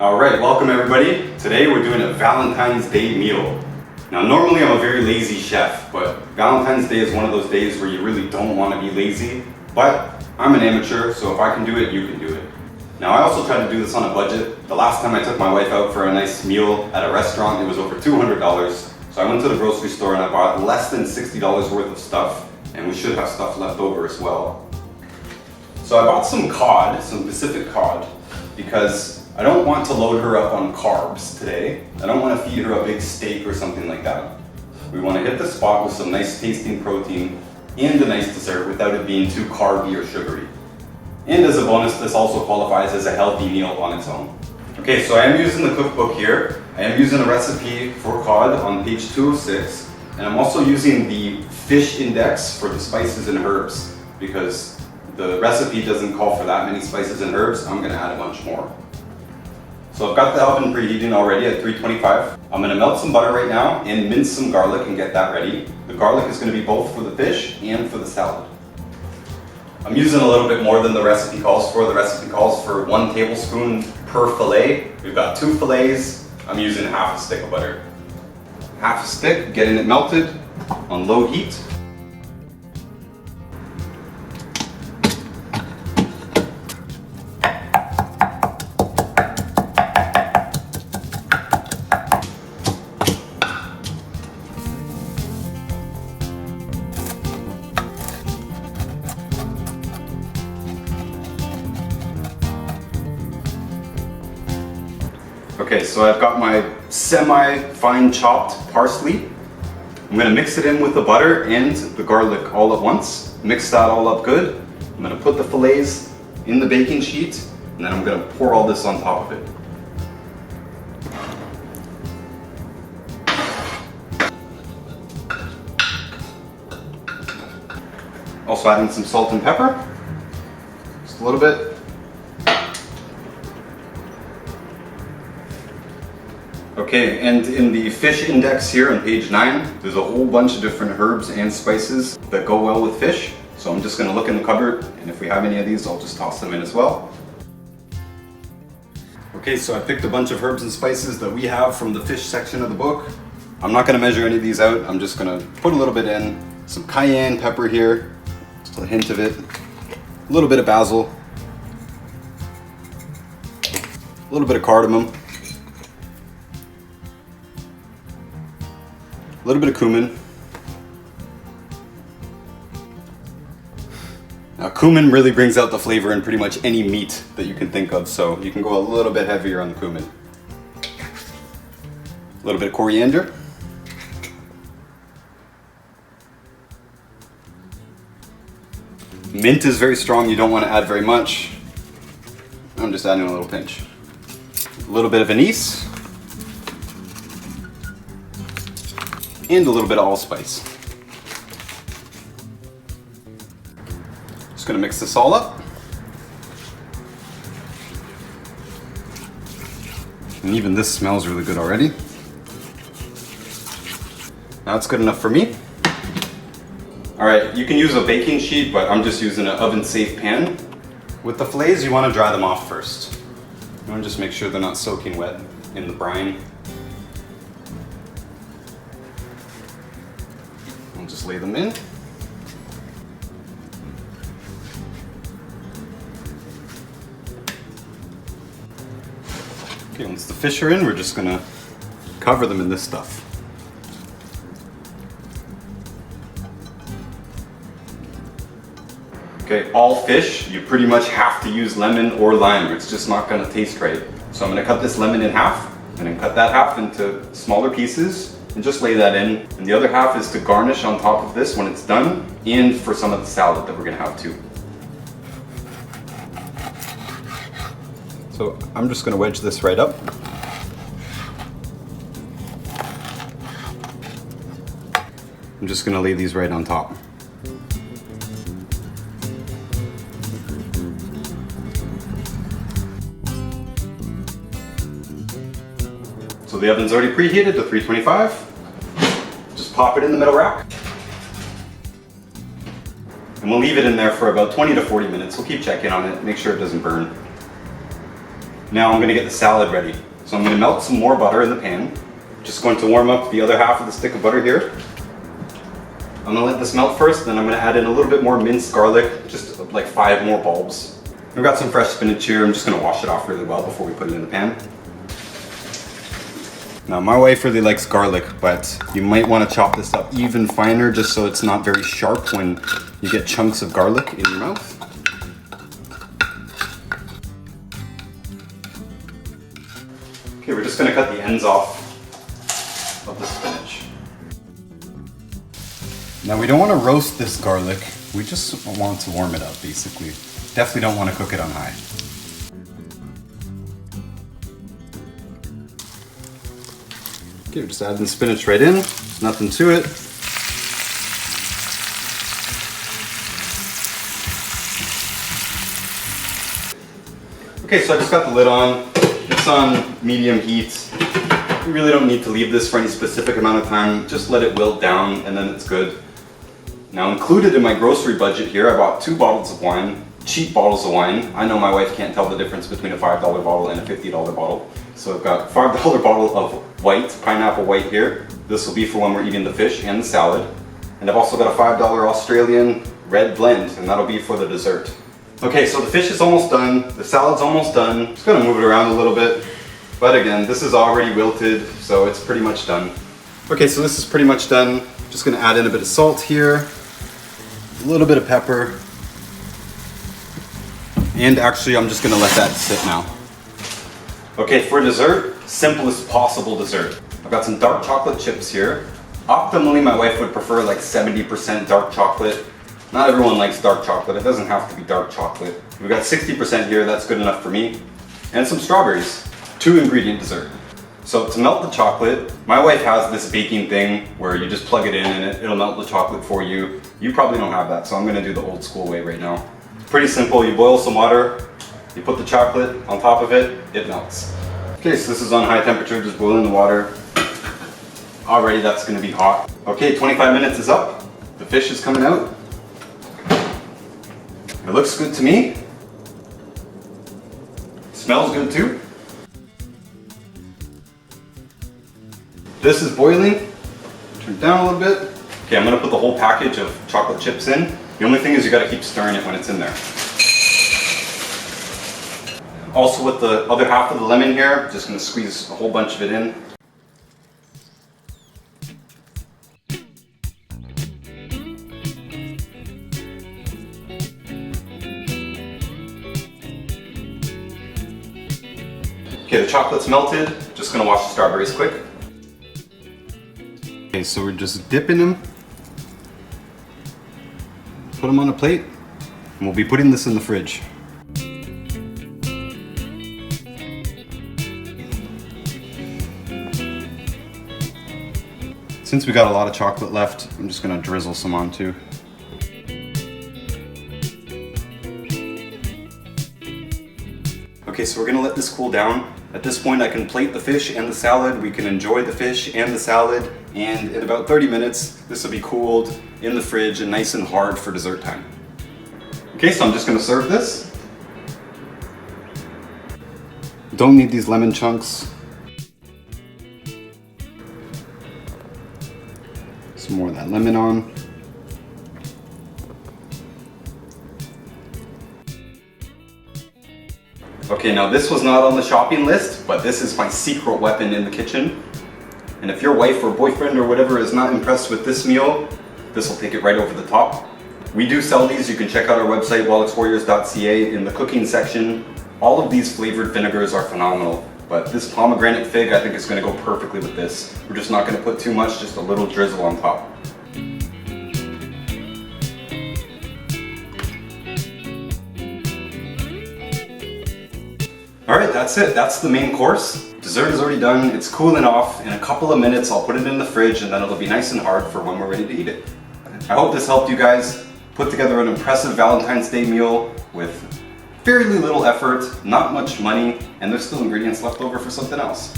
Alright, welcome everybody. Today we're doing a Valentine's Day meal. Now normally I'm a very lazy chef, but Valentine's Day is one of those days where you really don't want to be lazy. But I'm an amateur, so if I can do it, you can do it. Now I also try to do this on a budget. The last time I took my wife out for a nice meal at a restaurant, it was over $200. So I went to the grocery store and I bought less than $60 worth of stuff, and we should have stuff left over as well. So I bought some cod, some Pacific cod, because I don't want to load her up on carbs today. I don't want to feed her a big steak or something like that. We want to hit the spot with some nice tasting protein and a nice dessert without it being too carby or sugary. And as a bonus, this also qualifies as a healthy meal on its own. Okay, so I am using the cookbook here. I am using a recipe for cod on page 206, and I'm also using the fish index for the spices and herbs because the recipe doesn't call for that many spices and herbs. I'm gonna add a bunch more. So I've got the oven preheating already at 325. I'm gonna melt some butter right now and mince some garlic and get that ready. The garlic is gonna be both for the fish and for the salad. I'm using a little bit more than the recipe calls for. The recipe calls for 1 tablespoon per fillet. We've got 2 fillets. I'm using half a stick of butter. Half a stick, getting it melted on low heat. Okay, so I've got my semi-fine chopped parsley. I'm gonna mix it in with the butter and the garlic all at once. Mix that all up good. I'm gonna put the fillets in the baking sheet, and then I'm gonna pour all this on top of it. Also adding some salt and pepper, just a little bit. Okay, and in the fish index here on page 9, there's a whole bunch of different herbs and spices that go well with fish. So I'm just gonna look in the cupboard, and if we have any of these, I'll just toss them in as well. Okay, so I picked a bunch of herbs and spices that we have from the fish section of the book. I'm not gonna measure any of these out. I'm just gonna put a little bit in. Some cayenne pepper here, just a hint of it. A little bit of basil. A little bit of cardamom. A little bit of cumin. Now cumin really brings out the flavor in pretty much any meat that you can think of, so you can go a little bit heavier on the cumin. A little bit of coriander. Mint is very strong, you don't want to add very much. I'm just adding a little pinch. A little bit of anise. And a little bit of allspice. Just gonna mix this all up. And even this smells really good already. Now it's good enough for me. All right, you can use a baking sheet, but I'm just using an oven-safe pan. With the fillets, you wanna dry them off first. You wanna just make sure they're not soaking wet in the brine. I'll just lay them in. Okay, once the fish are in, we're just gonna cover them in this stuff. Okay, all fish, you pretty much have to use lemon or lime. It's just not gonna taste right. So I'm gonna cut this lemon in half, and then cut that half into smaller pieces, and just lay that in. And the other half is to garnish on top of this when it's done, and for some of the salad that we're gonna have too. So I'm just gonna wedge this right up. I'm just gonna lay these right on top. So the oven's already preheated to 325. Just pop it in the middle rack. And we'll leave it in there for about 20 to 40 minutes. We'll keep checking on it, make sure it doesn't burn. Now I'm gonna get the salad ready. So I'm gonna melt some more butter in the pan. Just going to warm up the other half of the stick of butter here. I'm gonna let this melt first, then I'm gonna add in a little bit more minced garlic, just like 5 more bulbs. I've got some fresh spinach here. I'm just gonna wash it off really well before we put it in the pan. Now my wife really likes garlic, but you might want to chop this up even finer just so it's not very sharp when you get chunks of garlic in your mouth. Okay, we're just going to cut the ends off of the spinach. Now we don't want to roast this garlic, we just want to warm it up basically. Definitely don't want to cook it on high. Okay, we're just adding the spinach right in. There's nothing to it. Okay, so I just got the lid on. It's on medium heat. You really don't need to leave this for any specific amount of time. Just let it wilt down and then it's good. Now included in my grocery budget here, I bought 2 bottles of wine, cheap bottles of wine. I know my wife can't tell the difference between a $5 bottle and a $50 bottle. So I've got a $5 bottle of white, pineapple white here. This will be for when we're eating the fish and the salad. And I've also got a $5 Australian red blend, and that'll be for the dessert. Okay, so the fish is almost done, the salad's almost done. Just gonna move it around a little bit. But again, this is already wilted, so it's pretty much done. Okay, so this is pretty much done. Just gonna add in a bit of salt here, a little bit of pepper. And actually, I'm just gonna let that sit now. Okay, for dessert, simplest possible dessert. I've got some dark chocolate chips here. Optimally, my wife would prefer like 70% dark chocolate. Not everyone likes dark chocolate. It doesn't have to be dark chocolate. We've got 60% here, that's good enough for me. And some strawberries. 2-ingredient dessert. So to melt the chocolate, my wife has this baking thing where you just plug it in and it'll melt the chocolate for you. You probably don't have that, so I'm gonna do the old school way right now. Pretty simple, you boil some water, you put the chocolate on top of it, it melts. Okay, so this is on high temperature, just boiling the water. Already that's gonna be hot. Okay, 25 minutes is up. The fish is coming out. It looks good to me. Smells good too. This is boiling. Turn it down a little bit. Okay, I'm gonna put the whole package of chocolate chips in. The only thing is you gotta keep stirring it when it's in there. Also with the other half of the lemon here, just gonna squeeze a whole bunch of it in. Okay, the chocolate's melted. Just gonna wash the strawberries quick. Okay, so we're just dipping them. Put them on a plate, and we'll be putting this in the fridge. Since we got a lot of chocolate left, I'm just gonna drizzle some on too. Okay, so we're gonna let this cool down. At this point, I can plate the fish and the salad. We can enjoy the fish and the salad. And in about 30 minutes, this will be cooled in the fridge and nice and hard for dessert time. Okay, so I'm just gonna serve this. Don't need these lemon chunks. Some more of that lemon on. Okay, now this was not on the shopping list, but this is my secret weapon in the kitchen. And if your wife or boyfriend or whatever is not impressed with this meal, this will take it right over the top. We do sell these. You can check out our website, WALLACH'Swarriors.ca, in the cooking section. All of these flavored vinegars are phenomenal, but this pomegranate fig I think is going to go perfectly with this. We're just not going to put too much, just a little drizzle on top. Alright, that's it. That's the main course. Dessert is already done. It's cooling off. In a couple of minutes, I'll put it in the fridge and then it'll be nice and hard for when we're ready to eat it. I hope this helped you guys put together an impressive Valentine's Day meal with fairly little effort, not much money, and there's still ingredients left over for something else.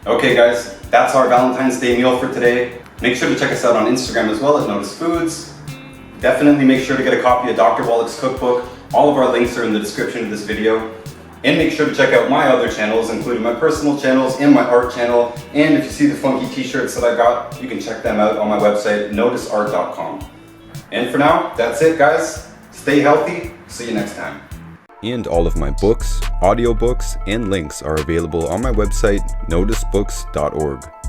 Okay guys, that's our Valentine's Day meal for today. Make sure to check us out on Instagram as well at Notus Foods. Definitely make sure to get a copy of Dr. WALLACH'S cookbook. All of our links are in the description of this video. And make sure to check out my other channels, including my personal channels and my art channel. And if you see the funky t-shirts that I got, you can check them out on my website, notusart.com. And for now, that's it, guys. Stay healthy. See you next time. And all of my books, audiobooks, and links are available on my website, notusbooks.org.